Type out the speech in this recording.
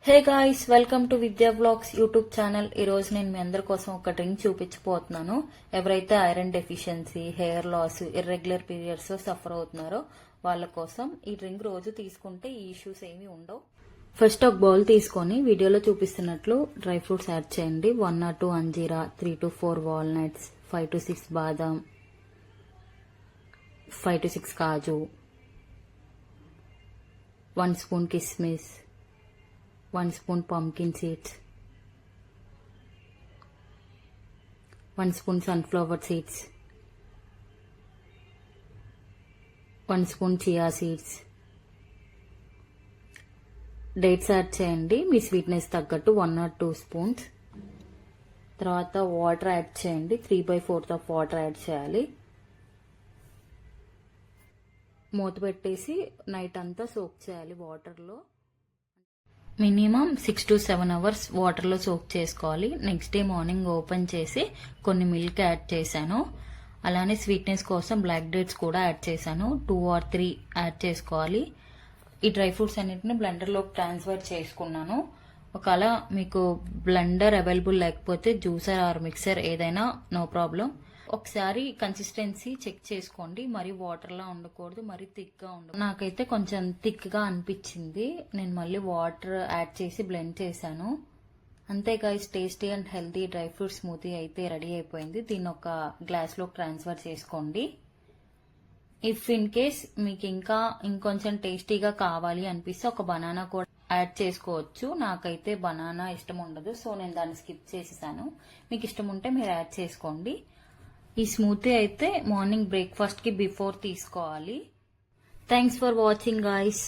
Hey guys, welcome to విద్యా vlogs YouTube channel. ఈ రోజు నేను మీ అందరి కోసం ఒక డ్రింక్ చూపించబోతున్నాను. ఎవరైతే iron deficiency, hair loss, irregular periods suffer అవుతున్నారో వాళ్ళ కోసం ఈ డ్రింక్ రోజు తీసుకుంటే ఈ ఇష్యూస్ ఏమీ ఉండవు. ఫస్ట్ ఒక బౌల్ తీసుకొని వీడియోలో చూపిస్తున్నట్లు డ్రై ఫ్రూట్స్ యాడ్ చేయండి. 1 or 2 అంజీరా, 3 to 4 walnuts, 5 to 6 badam, 5 to 6 kaju, 1 spoon కిస్మిస్, 1 spoon pumpkin seeds, 1 spoon sunflower seeds, 1 spoon chia seeds. Dates add చేయండి మీ స్వీట్నెస్ తగ్గట్టు 1 or 2 spoons. తర్వాత వాటర్ యాడ్ చేయండి. 3/4 ఆఫ్ వాటర్ యాడ్ చేయాలి. మూత పెట్టేసి నైట్ అంతా సోక్ చేయాలి వాటర్లో. మినిమం 6 to 7 అవర్స్ వాటర్లో సోక్ చేసుకోవాలి. నెక్స్ట్ డే మార్నింగ్ ఓపెన్ చేసి కొన్ని మిల్క్ యాడ్ చేశాను. అలానే స్వీట్నెస్ కోసం బ్లాక్ డేట్స్ కూడా యాడ్ చేశాను. 2 or 3 యాడ్ చేసుకోవాలి. ఈ డ్రై ఫ్రూట్స్ అన్నిటిని బ్లెండర్లోకి ట్రాన్స్ఫర్ చేసుకున్నాను. ఒకవేళ మీకు బ్లెండర్ అవైలబుల్ లేకపోతే జ్యూసర్ ఆర్ మిక్సర్ ఏదైనా నో ప్రాబ్లం. ఒకసారి కన్సిస్టెన్సీ చెక్ చేసుకోండి. మరి వాటర్లా ఉండకూడదు, మరి థిక్గా ఉండదు. నాకైతే కొంచెం థిక్గా అనిపించింది. నేను మళ్ళీ వాటర్ యాడ్ చేసి బ్లెండ్ చేశాను. అంతే guys, tasty and healthy dry fruit smoothie అయితే రెడీ అయిపోయింది. దీన్ని ఒక గ్లాస్లోకి ట్రాన్స్ఫర్ చేసుకోండి. ఇఫ్ ఇన్ కేస్ మీకు ఇంకా ఇంకొంచెం టేస్టీగా కావాలి అనిపిస్తే ఒక బనానా కూడా యాడ్ చేసుకోవచ్చు. నాకైతే బనానా ఇష్టం ఉండదు, సో నేను దాన్ని స్కిప్ చేసేసాను. మీకు ఇష్టం ఉంటే మీరు యాడ్ చేసుకోండి. ఈ స్మూతీ అయితే మార్నింగ్ బ్రేక్ఫాస్ట్ కి బిఫోర్ తీసుకోవాలి. Thanks for watching guys.